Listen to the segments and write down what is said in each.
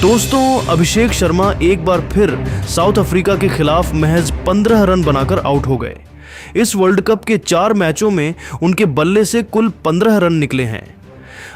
दोस्तों, अभिषेक शर्मा एक बार फिर साउथ अफ्रीका के खिलाफ महज 15 रन बनाकर आउट हो गए। इस वर्ल्ड कप के 4 मैचों में उनके बल्ले से कुल 15 रन निकले हैं।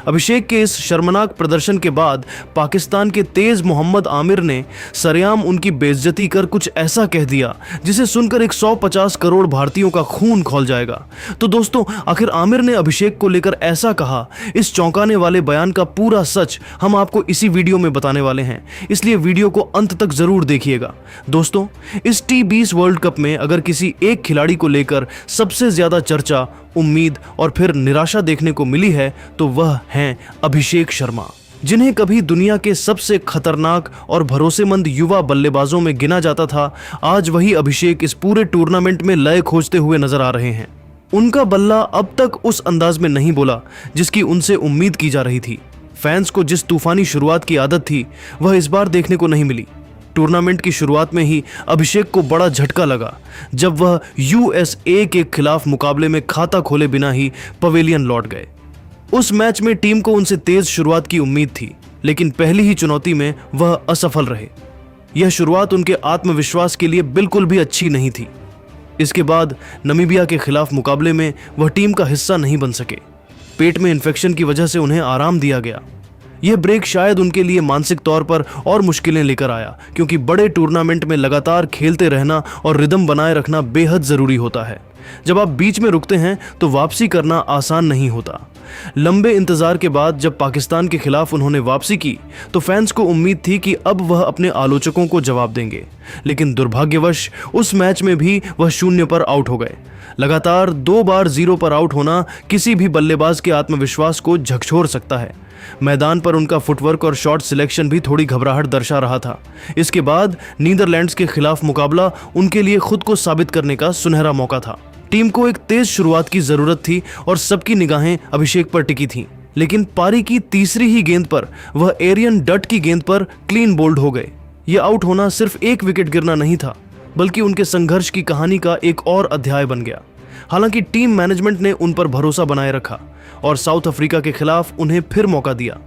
अभिषेक के इस शर्मनाक प्रदर्शन के बाद पाकिस्तान के तेज मोहम्मद आमिर ने सरेआम उनकी बेइज्जती कर कुछ ऐसा कह दिया जिसे सुनकर 150 करोड़ भारतीयों का खून खौल जाएगा। तो दोस्तों, आखिर आमिर ने अभिषेक को लेकर ऐसा कहा, इस चौंकाने वाले बयान का पूरा सच हम आपको इसी वीडियो में बताने वाले हैं, इसलिए वीडियो को अंत तक जरूर देखिएगा। दोस्तों, इस T20 वर्ल्ड कप में अगर किसी एक खिलाड़ी को लेकर सबसे ज्यादा चर्चा, उम्मीद और फिर निराशा देखने को मिली है तो वह हैं अभिषेक शर्मा, जिन्हें कभी दुनिया के सबसे खतरनाक और भरोसेमंद युवा बल्लेबाजों में गिना जाता था। आज वही अभिषेक इस पूरे टूर्नामेंट में लय खोजते हुए नजर आ रहे हैं। उनका बल्ला अब तक उस अंदाज में नहीं बोला जिसकी उनसे उम्मीद की जा रही थी। फैंस को जिस तूफानी शुरुआत की आदत थी वह इस बार देखने को नहीं मिली। टूर्नामेंट की शुरुआत में ही अभिषेक को बड़ा झटका लगा जब वह USA के खिलाफ मुकाबले में खाता खोले बिना ही पवेलियन लौट गए। उस मैच में टीम को उनसे तेज शुरुआत की उम्मीद थी, लेकिन पहली ही चुनौती में वह असफल रहे। यह शुरुआत उनके आत्मविश्वास के लिए बिल्कुल भी अच्छी नहीं थी। इसके बाद नामीबिया के खिलाफ मुकाबले में वह टीम का हिस्सा नहीं बन सके। पेट में इन्फेक्शन की वजह से उन्हें आराम दिया गया। यह ब्रेक शायद उनके लिए मानसिक तौर पर और मुश्किलें लेकर आया, क्योंकि बड़े टूर्नामेंट में लगातार खेलते रहना और रिदम बनाए रखना बेहद जरूरी होता है। जब आप बीच में रुकते हैं तो वापसी करना आसान नहीं होता। लंबे इंतजार के बाद जब पाकिस्तान के खिलाफ उन्होंने वापसी की तो फैंस को उम्मीद थी कि अब वह अपने आलोचकों को जवाब देंगे, लेकिन दुर्भाग्यवश उस मैच में भी वह 0 पर आउट हो गए। लगातार 2 बार 0 पर आउट होना किसी भी बल्लेबाज के आत्मविश्वास को झकझोर सकता है। मैदान पर उनका फुटवर्क और शॉट सिलेक्शन भी थोड़ी घबराहट दर्शा रहा था। इसके बाद नीदरलैंड्स के खिलाफ मुकाबला उनके लिए खुद को साबित करने का सुनहरा मौका था। टीम को एक तेज शुरुआत की जरूरत थी और सबकी निगाहें अभिषेक पर टिकी थीं, लेकिन पारी की तीसरी ही गेंद पर वह एरियन डट की गेंद पर क्लीन बोल्ड हो गए। यह आउट होना सिर्फ एक विकेट गिरना नहीं था, बल्कि उनके संघर्ष की कहानी का एक और अध्याय बन गया। हालांकि टीम मैनेजमेंट ने उन पर भरोसा बनाए रखा और साउथ अफ्रीका के खिलाफ उन्हें फिर मौका दिया।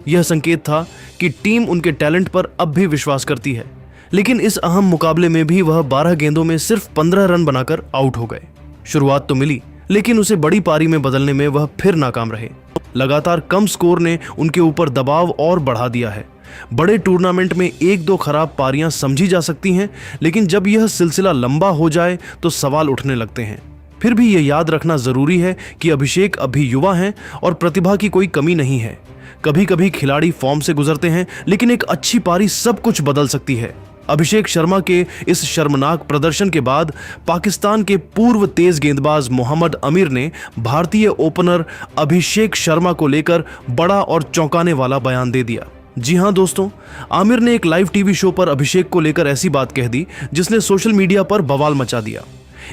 यह संकेत था कि टीम उनके टैलेंट पर अब भी विश्वास करती है। लेकिन इस अहम मुकाबले में भी वह 12 गेंदों में सिर्फ 15 रन बनाकर आउट हो गए। शुरुआत तो मिली, लेकिन उसे बड़ी पारी में बदलने में वह फिर नाकाम रहे। लगातार कम स्कोर ने उनके ऊपर दबाव और बढ़ा दिया है। बड़े टूर्नामेंट में 1-2 खराब पारियां समझी जा सकती हैं, लेकिन जब यह सिलसिला लंबा हो जाए तो सवाल उठने लगते हैं। फिर भी यह याद रखना जरूरी है कि अभिषेक अभी युवा हैं और प्रतिभा की कोई कमी नहीं है। कभी कभी खिलाड़ी फॉर्म से गुजरते हैं, लेकिन एक अच्छी पारी सब कुछ बदल सकती है। अभिषेक शर्मा के इस शर्मनाक प्रदर्शन के बाद पाकिस्तान के पूर्व तेज गेंदबाज मोहम्मद आमिर ने भारतीय ओपनर अभिषेक शर्मा को लेकर बड़ा और चौंकाने वाला बयान दे दिया। जी हां दोस्तों, आमिर ने एक लाइव टीवी शो पर अभिषेक को लेकर ऐसी बात कह दी जिसने सोशल मीडिया पर बवाल मचा दिया।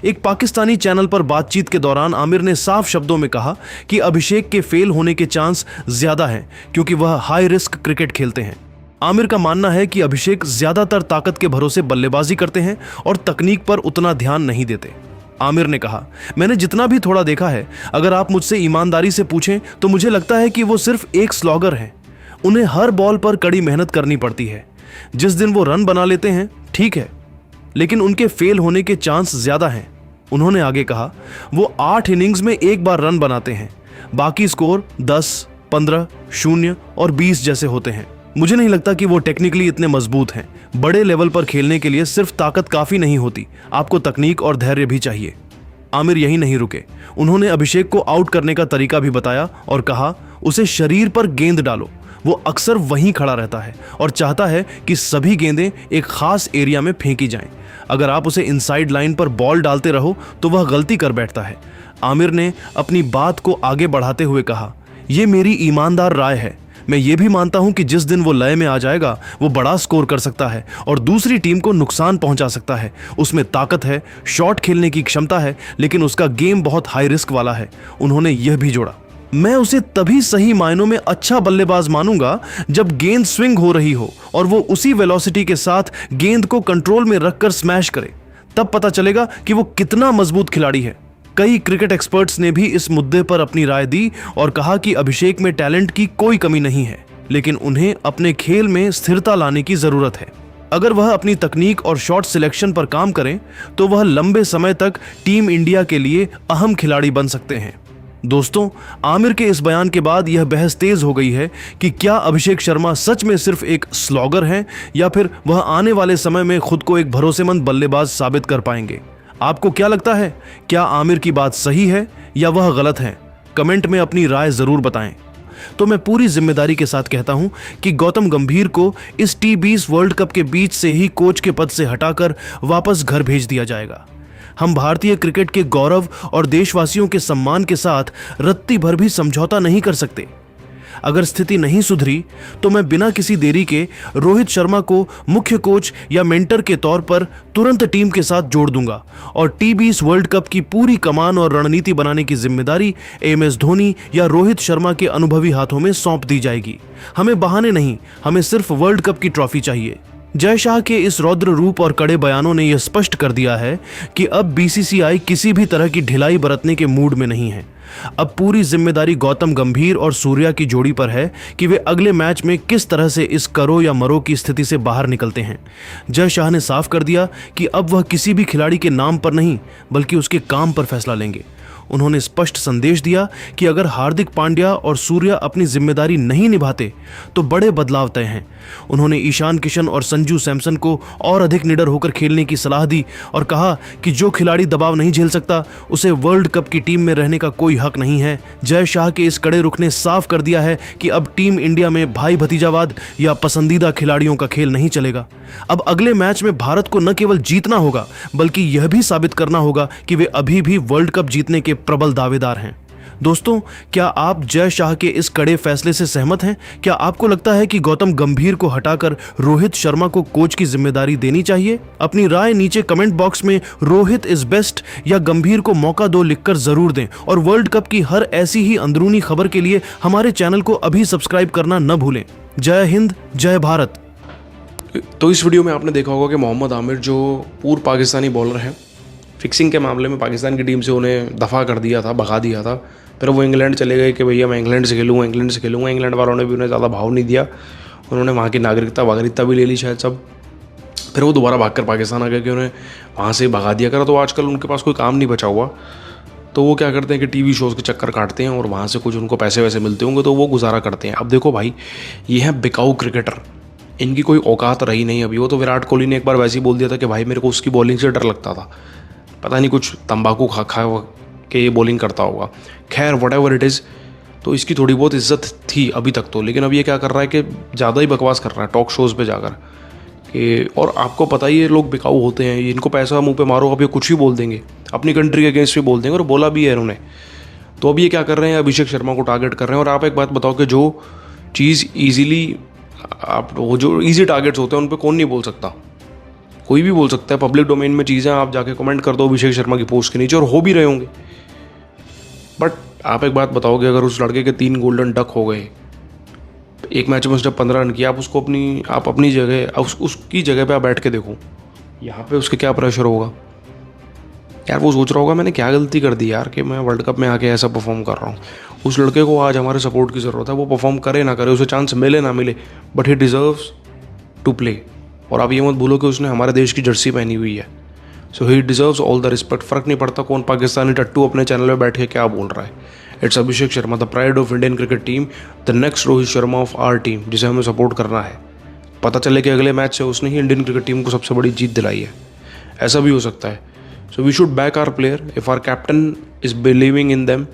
एक पाकिस्तानी चैनल पर बातचीत के दौरान आमिर ने साफ शब्दों में कहा कि अभिषेक के फेल होने के चांस ज्यादा हैं, क्योंकि वह हाई रिस्क क्रिकेट खेलते हैं। आमिर का मानना है कि अभिषेक ज्यादातर ताकत के भरोसे बल्लेबाजी करते हैं और तकनीक पर उतना ध्यान नहीं देते। आमिर ने कहा, मैंने जितना भी थोड़ा देखा है, अगर आप मुझसे ईमानदारी से पूछें तो मुझे लगता है कि वो सिर्फ एक स्लॉगर हैं। उन्हें हर बॉल पर कड़ी मेहनत करनी पड़ती है। जिस दिन वो रन बना लेते हैं ठीक है, लेकिन उनके फेल होने के चांस ज्यादा हैं। उन्होंने आगे कहा, वो 8 इनिंग्स में 1 बार रन बनाते हैं, बाकी स्कोर 10, 15, 0 और 20 जैसे होते हैं। मुझे नहीं लगता कि वो टेक्निकली इतने मजबूत हैं। बड़े लेवल पर खेलने के लिए सिर्फ ताकत काफी नहीं होती, आपको तकनीक और धैर्य भी चाहिए। आमिर यही नहीं रुके, उन्होंने अभिषेक को आउट करने का तरीका भी बताया और कहा, उसे शरीर पर गेंद डालो। वो अक्सर वहीं खड़ा रहता है और चाहता है कि सभी गेंदें एक खास एरिया में फेंकी जाएं। अगर आप उसे इनसाइड लाइन पर बॉल डालते रहो तो वह गलती कर बैठता है। आमिर ने अपनी बात को आगे बढ़ाते हुए कहा, यह मेरी ईमानदार राय है। मैं ये भी मानता हूं कि जिस दिन वो लय में आ जाएगा वो बड़ा स्कोर कर सकता है और दूसरी टीम को नुकसान पहुंचा सकता है। उसमें ताकत है, शॉट खेलने की क्षमता है, लेकिन उसका गेम बहुत हाई रिस्क वाला है। उन्होंने यह भी जोड़ा, मैं उसे तभी सही मायनों में अच्छा बल्लेबाज मानूंगा जब गेंद स्विंग हो रही हो और वो उसी वेलोसिटी के साथ गेंद को कंट्रोल में रखकर स्मैश करे। तब पता चलेगा कि वो कितना मजबूत खिलाड़ी है। कई क्रिकेट एक्सपर्ट्स ने भी इस मुद्दे पर अपनी राय दी और कहा कि अभिषेक में टैलेंट की कोई कमी नहीं है, लेकिन उन्हें अपने खेल में स्थिरता लाने की जरूरत है। अगर वह अपनी तकनीक और शॉट सिलेक्शन पर काम करें तो वह लंबे समय तक टीम इंडिया के लिए अहम खिलाड़ी बन सकते हैं। दोस्तों, आमिर के इस बयान के बाद यह बहस तेज हो गई है कि क्या अभिषेक शर्मा सच में सिर्फ एक स्लॉगर हैं या फिर वह आने वाले समय में खुद को एक भरोसेमंद बल्लेबाज साबित कर पाएंगे। आपको क्या लगता है, क्या आमिर की बात सही है या वह गलत है? कमेंट में अपनी राय जरूर बताएं। तो मैं पूरी जिम्मेदारी के साथ कहता हूं कि गौतम गंभीर को इस T20 वर्ल्ड कप के बीच से ही कोच के पद से हटाकर वापस घर भेज दिया जाएगा। हम भारतीय क्रिकेट के गौरव और देशवासियों के सम्मान के साथ रत्ती भर भी समझौता नहीं कर सकते। अगर स्थिति नहीं सुधरी तो मैं बिना किसी देरी के रोहित शर्मा को मुख्य कोच या मेंटर के तौर पर तुरंत टीम के साथ जोड़ दूंगा और T20 वर्ल्ड कप की पूरी कमान और रणनीति बनाने की जिम्मेदारी MS धोनी या रोहित शर्मा के अनुभवी हाथों में सौंप दी जाएगी। हमें बहाने नहीं, हमें सिर्फ वर्ल्ड कप की ट्रॉफी चाहिए। जय शाह के इस रौद्र रूप और कड़े बयानों ने यह स्पष्ट कर दिया है कि अब BCCI किसी भी तरह की ढिलाई बरतने के मूड में नहीं है। अब पूरी जिम्मेदारी गौतम गंभीर और सूर्या की जोड़ी पर है कि वे अगले मैच में किस तरह से इस करो या मरो की स्थिति से बाहर निकलते हैं। जय शाह ने साफ कर दिया कि अब वह किसी भी खिलाड़ी के नाम पर नहीं बल्कि उसके काम पर फैसला लेंगे। उन्होंने स्पष्ट संदेश दिया कि अगर हार्दिक पांड्या और सूर्या अपनी जिम्मेदारी नहीं निभाते तो बड़े बदलाव तय हैं। उन्होंने ईशान किशन और संजू सैमसन को और अधिक निडर होकर खेलने की सलाह दी और कहा कि जो खिलाड़ी दबाव नहीं झेल सकता उसे वर्ल्ड कप की टीम में रहने का कोई हक नहीं है। जय शाह के इस कड़े रुख ने साफ कर दिया है कि अब टीम इंडिया में भाई भतीजावाद या पसंदीदा खिलाड़ियों का खेल नहीं चलेगा। अब अगले मैच में भारत को न केवल जीतना होगा बल्कि यह भी साबित करना होगा कि वे अभी भी वर्ल्ड कप जीतने के प्रबल दावेदार हैं। दोस्तों, क्या आप जय शाह के इस कड़े फैसले से सहमत हैं? क्या आपको लगता है कि गौतम गंभीर को हटाकर रोहित शर्मा को कोच की जिम्मेदारी देनी चाहिए? अपनी राय नीचे कमेंट बॉक्स में रोहित इज बेस्ट या गंभीर को मौका दो लिखकर जरूर दें और वर्ल्ड कप की हर ऐसी ही अंदरूनी खबर के लिए हमारे चैनल को अभी सब्सक्राइब करना न भूलें। जय हिंद, जय भारत। तो इस वीडियो में आपने देखा होगा कि मोहम्मद आमिर जो पूर्व पाकिस्तानी बॉलर हैं, फिक्सिंग के मामले में पाकिस्तान की टीम से उन्हें दफ़ा कर दिया था, भगा दिया था। फिर वो इंग्लैंड चले गए कि भैया मैं इंग्लैंड से खेलूँगा, इंग्लैंड से खेलूँगा। इंग्लैंड वालों ने भी उन्हें ज़्यादा भाव नहीं दिया, उन्होंने वहाँ की नागरिकता भी ले ली शायद सब। फिर वो दोबारा भाग कर पाकिस्तान आ गए कि उन्हें वहाँ से भगा दिया करा। तो आजकल उनके पास कोई काम नहीं बचा हुआ, तो वो क्या करते हैं कि TV शोज़ के चक्कर काटते हैं और वहाँ से कुछ उनको पैसे वैसे मिलते होंगे तो वो गुजारा करते हैं। अब देखो भाई, ये हैं बिकाऊ क्रिकेटर, इनकी कोई औकात रही नहीं अभी। वो तो विराट कोहली ने एक बार वैसे ही बोल दिया था कि भाई मेरे को उसकी बॉलिंग से डर लगता था, पता नहीं कुछ तंबाकू खा के ये बॉलिंग करता होगा। खैर व्हाटएवर इट इज़, तो इसकी थोड़ी बहुत इज्जत थी अभी तक तो, लेकिन अब ये क्या कर रहा है कि ज़्यादा ही बकवास कर रहा है टॉक शोज़ पे जाकर कि, और आपको पता ही ये लोग बिकाऊ होते हैं, इनको पैसा मुंह पे मारो अब ये कुछ भी बोल देंगे, अपनी कंट्री के अगेंस्ट भी बोल देंगे, और बोला भी है इन्होंने। तो अब ये क्या कर रहे हैं, अभिषेक शर्मा को टारगेट कर रहे हैं। और आप एक बात बताओ कि जो चीज़ ईजिली आप वो जो ईजी टारगेट्स होते हैं उन पर कौन नहीं बोल सकता, कोई भी बोल सकता है। पब्लिक डोमेन में चीज़ें आप जाके कमेंट कर दो अभिषेक शर्मा की पोस्ट के नीचे, और हो भी रहे होंगे। बट आप एक बात बताओगे, अगर उस लड़के के 3 गोल्डन डक हो गए, एक मैच में उसने 15 रन किया, आप उसको अपनी जगह उसकी जगह पे आप बैठ के देखो, यहाँ पे उसके क्या प्रेशर होगा यार। वो सोच रहा होगा मैंने क्या गलती कर दी यार कि मैं वर्ल्ड कप में आके ऐसा परफॉर्म कर रहा हूँ। उस लड़के को आज हमारे सपोर्ट की ज़रूरत है, वो परफॉर्म करे ना करे, उसे चांस मिले ना मिले, but he deserves to play. और आप ये मत भूलो कि उसने हमारे देश की जर्सी पहनी हुई है, so he deserves all the respect. फ़र्क नहीं पड़ता कौन पाकिस्तानी टट्टू अपने चैनल में बैठ के क्या बोल रहा है। It's Abhishek Sharma, the pride of Indian cricket team, the next Rohit Sharma of our team, जिसे हमें सपोर्ट करना है। पता चले कि अगले मैच से उसने ही इंडियन क्रिकेट टीम को सबसे बड़ी जीत दिलाई है, ऐसा भी हो सकता है। So we should back our player. If our captain is believing in them,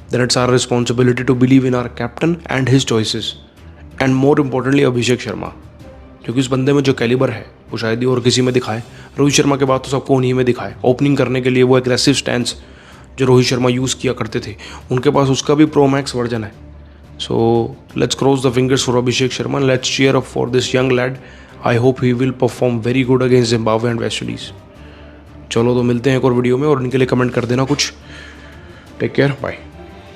then it's our responsibility to believe in our captain and his choices, and more importantly Abhishek Sharma, क्योंकि उस बंदे में जो कैलिबर है वो शायद ही और किसी में दिखाए। रोहित शर्मा के बाद तो सबको उन्हीं में दिखाए। ओपनिंग करने के लिए वो एग्रेसिव स्टैंस जो रोहित शर्मा यूज़ किया करते थे, उनके पास उसका भी प्रो मैक्स वर्जन है। So let's cross the fingers for Abhishek Sharma, let's cheer up for this young lad. I hope he will perform very good against Zimbabwe and West Indies. चलो तो मिलते हैं एक और वीडियो में, और इनके लिए कमेंट कर देना कुछ। Take care, bye.